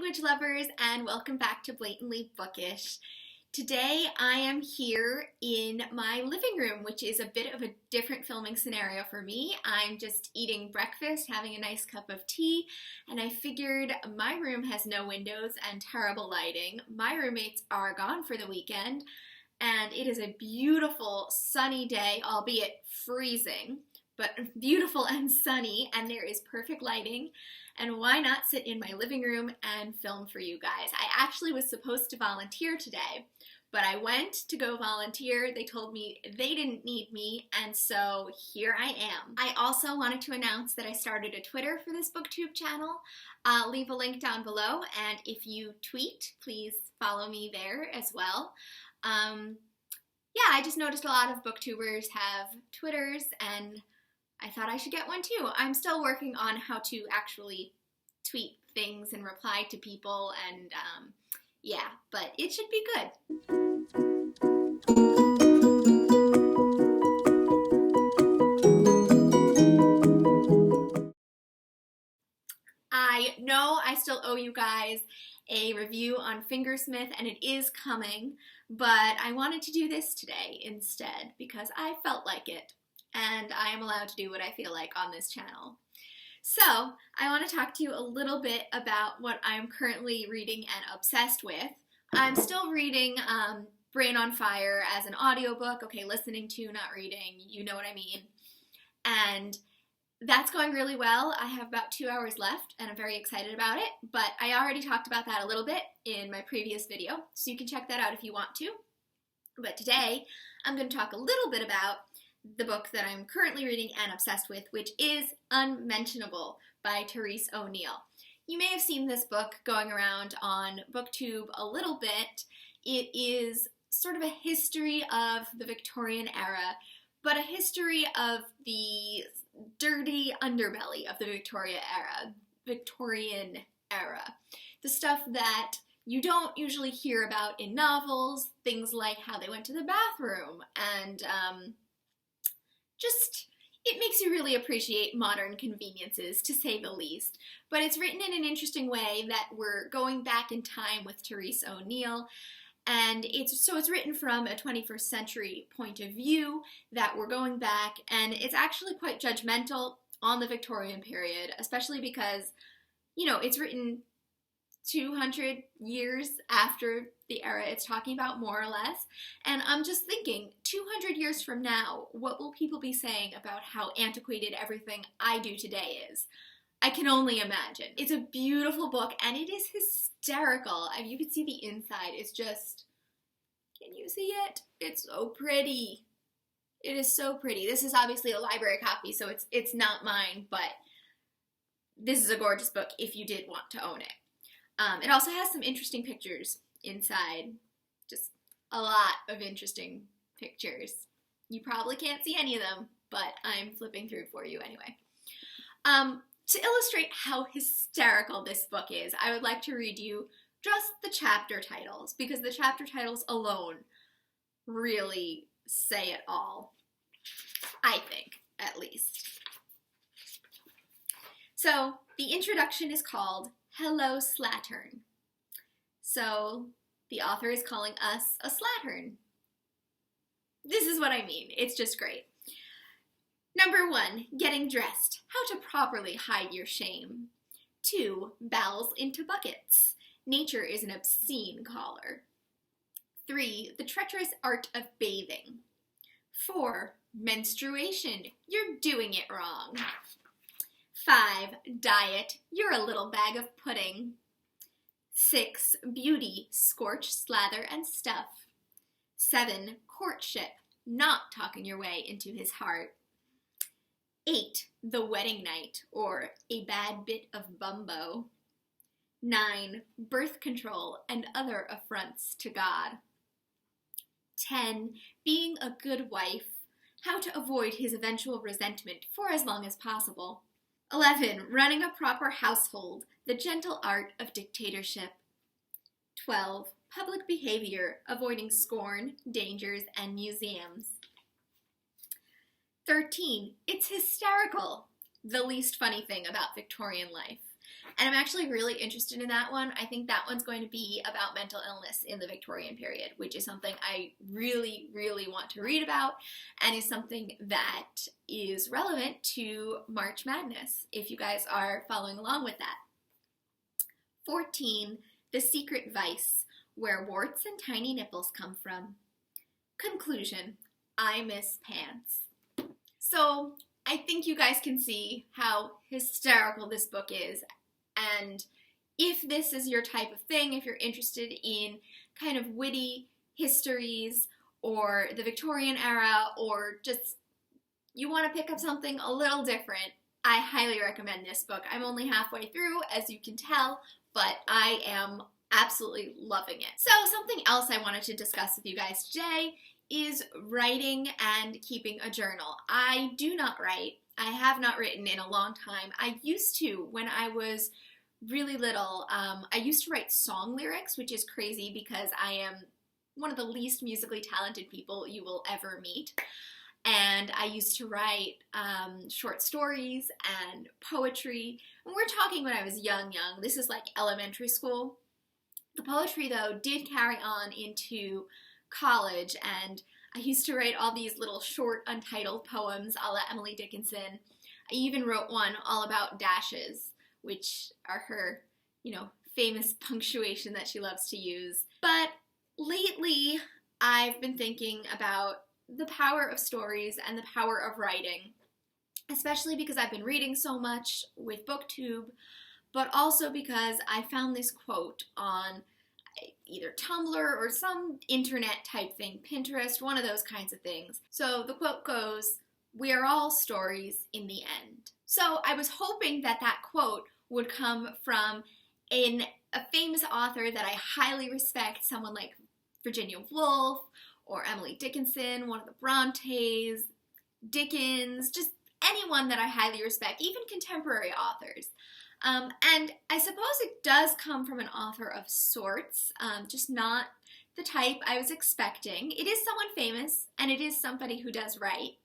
language lovers, and welcome back to Blatantly Bookish. Today I am here in my living room, which is a bit of a different filming scenario for me. I'm just eating breakfast, having a nice cup of tea, and I figured my room has no windows and terrible lighting. My roommates are gone for the weekend, and it is a beautiful sunny day, albeit freezing, but beautiful and sunny, and there is perfect lighting. And why not sit in my living room and film for you guys? I actually was supposed to volunteer today, but I went to go volunteer. They told me they didn't need me, and so here I am. I also wanted to announce that I started a Twitter for this BookTube channel. I'll leave a link down below, and if you tweet, please follow me there as well. Yeah, I just noticed a lot of booktubers have Twitters, and I thought I should get one too. I'm still working on how to actually tweet things and reply to people, and yeah, but it should be good. I know I still owe you guys a review on Fingersmith, and it is coming, but I wanted to do this today instead because I felt like it. And I am allowed to do what I feel like on this channel. So, I want to talk to you a little bit about what I'm currently reading and obsessed with. I'm still reading Brain on Fire as an audiobook. Okay, listening to, not reading, you know what I mean. And that's going really well. I have about 2 hours left, and I'm very excited about it. But I already talked about that a little bit in my previous video, so you can check that out if you want to. But today, I'm going to talk a little bit about the book that I'm currently reading and obsessed with, which is Unmentionable by Therese Oneill. You may have seen this book going around on BookTube a little bit. It is sort of a history of the Victorian era, but a history of the dirty underbelly of the Victorian era. The stuff that you don't usually hear about in novels, things like how they went to the bathroom, and it makes you really appreciate modern conveniences, to say the least. But it's written in an interesting way that we're going back in time with Therese Oneill, and it's written from a 21st century point of view, that we're going back, and it's actually quite judgmental on the Victorian period, especially because, you know, it's written 200 years after the era it's talking about, more or less. And I'm just thinking, 200 years from now, what will people be saying about how antiquated everything I do today is? I can only imagine. It's a beautiful book, and it is hysterical. I mean, you can see the inside. It's just, can you see it? It's so pretty. It is so pretty. This is obviously a library copy, so it's not mine, but this is a gorgeous book if you did want to own it. It also has some interesting pictures inside, just a lot of interesting pictures. You probably can't see any of them, but I'm flipping through for you anyway. To illustrate how hysterical this book is, I would like to read you just the chapter titles, because the chapter titles alone really say it all, I think, at least. So, the introduction is called Hello, Slattern. So, the author is calling us a slattern. This is what I mean. It's just great. Number 1, getting dressed. How to properly hide your shame. 2, bowels into buckets. Nature is an obscene caller. 3, the treacherous art of bathing. 4, menstruation. You're doing it wrong. 5, diet, you're a little bag of pudding. 6, beauty, scorch, slather, and stuff. 7, courtship, not talking your way into his heart. 8, the wedding night, or a bad bit of bumbo. 9, birth control and other affronts to God. 10, being a good wife, how to avoid his eventual resentment for as long as possible. 11, running a proper household, the gentle art of dictatorship. 12, public behavior, avoiding scorn, dangers, and museums. 13, it's hysterical, the least funny thing about Victorian life. And I'm actually really interested in that one. I think that one's going to be about mental illness in the Victorian period, which is something I really, really want to read about, and is something that is relevant to March Madness, if you guys are following along with that. 14, The Secret Vice, Where Warts and Tiny Nipples Come From. Conclusion, I miss pants. So, I think you guys can see how hysterical this book is, and if this is your type of thing, if you're interested in kind of witty histories or the Victorian era, or just you want to pick up something a little different, I highly recommend this book. I'm only halfway through, as you can tell, but I am absolutely loving it. So something else I wanted to discuss with you guys today is writing and keeping a journal. I do not write. I have not written in a long time. I used to when I was really little. I used to write song lyrics, which is crazy because I am one of the least musically talented people you will ever meet. And I used to write short stories and poetry. And we're talking when I was young. This is like elementary school. The poetry, though, did carry on into college, and I used to write all these little short untitled poems a la Emily Dickinson. I even wrote one all about dashes, which are her, famous punctuation that she loves to use. But lately, I've been thinking about the power of stories and the power of writing, especially because I've been reading so much with BookTube, but also because I found this quote on either Tumblr or some internet type thing, Pinterest, one of those kinds of things. So the quote goes, "We are all stories in the end." So I was hoping that that quote would come from a famous author that I highly respect, someone like Virginia Woolf or Emily Dickinson, one of the Brontes, Dickens, just anyone that I highly respect, even contemporary authors. And I suppose it does come from an author of sorts, just not the type I was expecting. It is someone famous, and it is somebody who does write.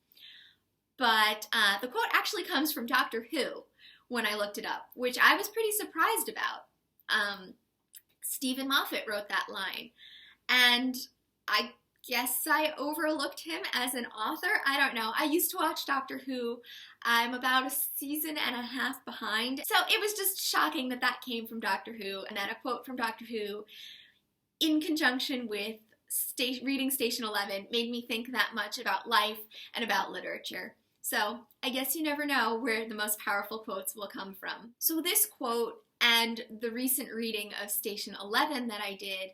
But the quote actually comes from Doctor Who when I looked it up, which I was pretty surprised about. Stephen Moffat wrote that line, and I guess I overlooked him as an author. I don't know. I used to watch Doctor Who. I'm about a season and a half behind. So it was just shocking that that came from Doctor Who, and that a quote from Doctor Who in conjunction with reading Station 11 made me think that much about life and about literature. So I guess you never know where the most powerful quotes will come from. So this quote and the recent reading of Station 11 that I did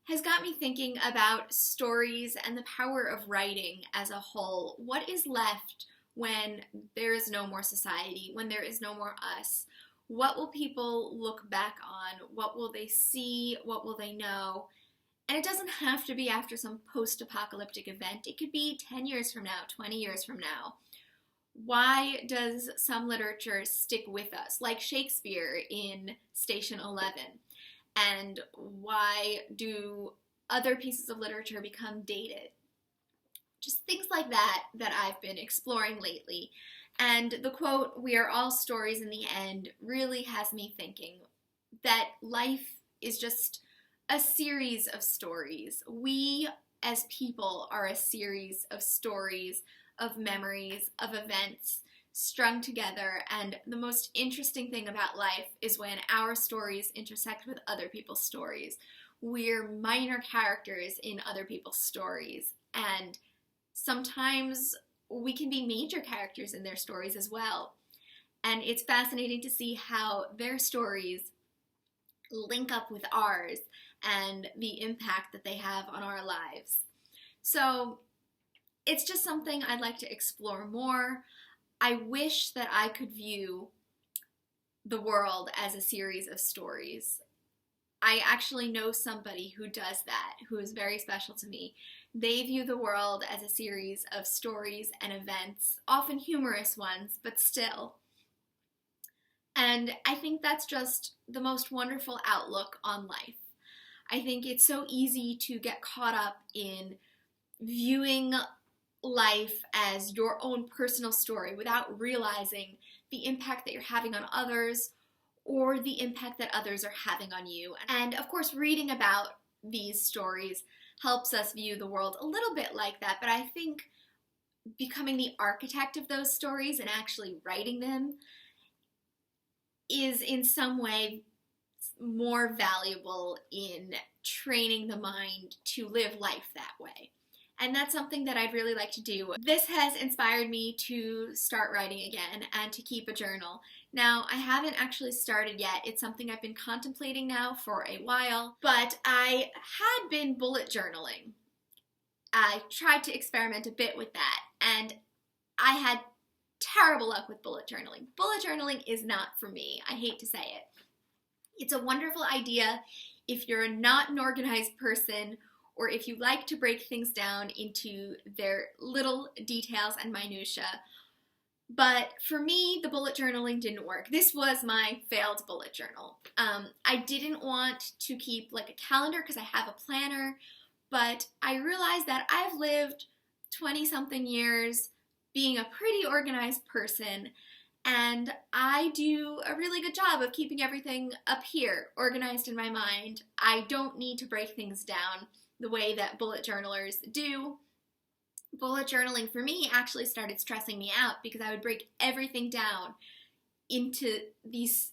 has got me thinking about stories and the power of writing as a whole. What is left when there is no more society, when there is no more us? What will people look back on? What will they see? What will they know? And it doesn't have to be after some post-apocalyptic event. It could be 10 years from now, 20 years from now. Why does some literature stick with us, like Shakespeare in Station 11? And why do other pieces of literature become dated? Just things like that I've been exploring lately. And the quote, "We are all stories in the end," really has me thinking that life is just a series of stories. We, as people, are a series of stories, of memories, of events strung together, and the most interesting thing about life is when our stories intersect with other people's stories. We're minor characters in other people's stories, and sometimes we can be major characters in their stories as well. And it's fascinating to see how their stories link up with ours and the impact that they have on our lives. So it's just something I'd like to explore more. I wish that I could view the world as a series of stories. I actually know somebody who does that, who is very special to me. They view the world as a series of stories and events, often humorous ones, but still. And I think that's just the most wonderful outlook on life. I think it's so easy to get caught up in viewing life as your own personal story without realizing the impact that you're having on others, or the impact that others are having on you. And of course, reading about these stories helps us view the world a little bit like that, but I think becoming the architect of those stories and actually writing them is in some way more valuable in training the mind to live life that way. And that's something that I'd really like to do. This has inspired me to start writing again and to keep a journal. Now, I haven't actually started yet. It's something I've been contemplating now for a while, but I had been bullet journaling. I tried to experiment a bit with that, and I had terrible luck with bullet journaling. Bullet journaling is not for me. I hate to say it. It's a wonderful idea if you're not an organized person, or if you like to break things down into their little details and minutiae. But for me, the bullet journaling didn't work. This was my failed bullet journal. I didn't want to keep like a calendar because I have a planner, but I realized that I've lived 20-something years being a pretty organized person, and I do a really good job of keeping everything up here, organized in my mind. I don't need to break things down the way that bullet journalers do. Bullet journaling for me actually started stressing me out because I would break everything down into these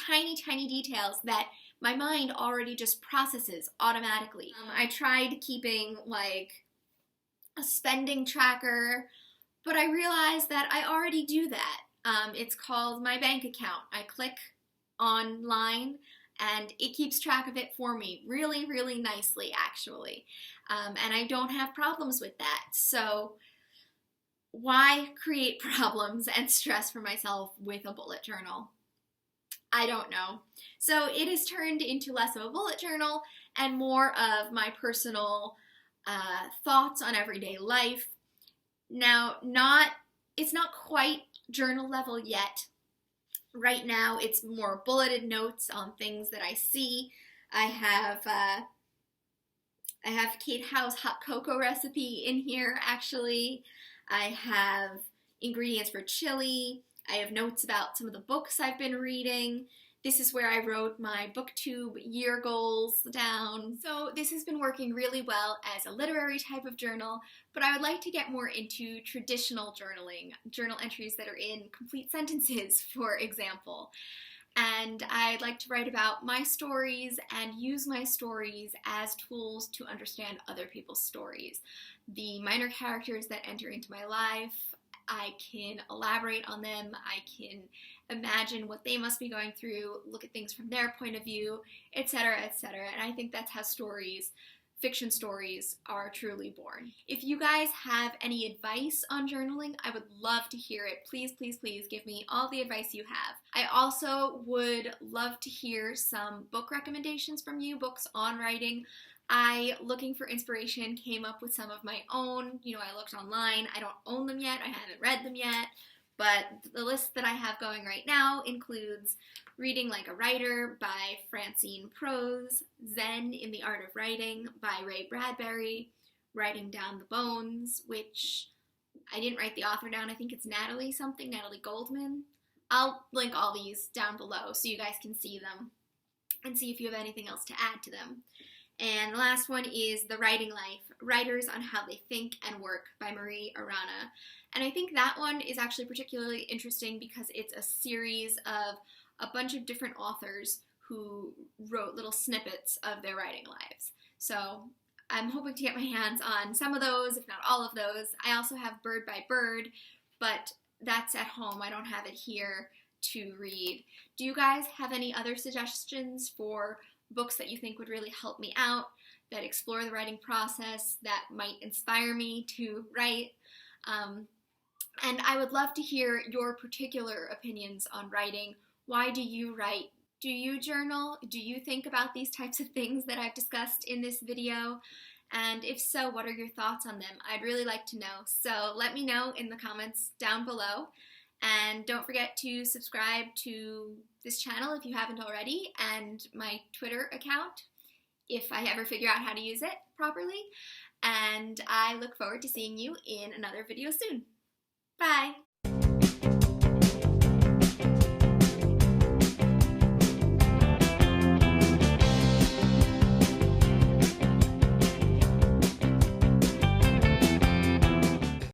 tiny, tiny details that my mind already just processes automatically. I tried keeping like a spending tracker, but I realized that I already do that. It's called my bank account. I click online and it keeps track of it for me really, really nicely, actually. And I don't have problems with that. So why create problems and stress for myself with a bullet journal? I don't know. So it has turned into less of a bullet journal and more of my personal thoughts on everyday life. Now, it's not quite journal level yet. Right now, it's more bulleted notes on things that I see. I have Kate Howe's hot cocoa recipe in here, actually. I have ingredients for chili. I have notes about some of the books I've been reading. This is where I wrote my booktube year goals down. So this has been working really well as a literary type of journal, but I would like to get more into traditional journaling, journal entries that are in complete sentences, for example. And I'd like to write about my stories and use my stories as tools to understand other people's stories. The minor characters that enter into my life, I can elaborate on them, I can imagine what they must be going through, look at things from their point of view, etc., etc. And I think that's how fiction stories are truly born. If you guys have any advice on journaling, I would love to hear it. Please, please, please give me all the advice you have. I also would love to hear some book recommendations from you, books on writing. Looking for inspiration, came up with some of my own. I looked online. I don't own them yet. I haven't read them yet. But the list that I have going right now includes Reading Like a Writer by Francine Prose, Zen in the Art of Writing by Bradbury, Writing Down the Bones, which I didn't write the author down. I think it's Natalie Goldman. I'll link all these down below so you guys can see them and see if you have anything else to add to them. And the last one is The Writing Life, Writers on How They Think and Work by Arana. And I think that one is actually particularly interesting because it's a series of a bunch of different authors who wrote little snippets of their writing lives. So I'm hoping to get my hands on some of those, if not all of those. I also have Bird by Bird, but that's at home. I don't have it here to read. Do you guys have any other suggestions for books that you think would really help me out, that explore the writing process, that might inspire me to write? And I would love to hear your particular opinions on writing. Why do you write? Do you journal? Do you think about these types of things that I've discussed in this video? And if so, what are your thoughts on them? I'd really like to know. So let me know in the comments down below. And don't forget to subscribe to this channel if you haven't already, and my Twitter account if I ever figure out how to use it properly. And I look forward to seeing you in another video soon. Bye!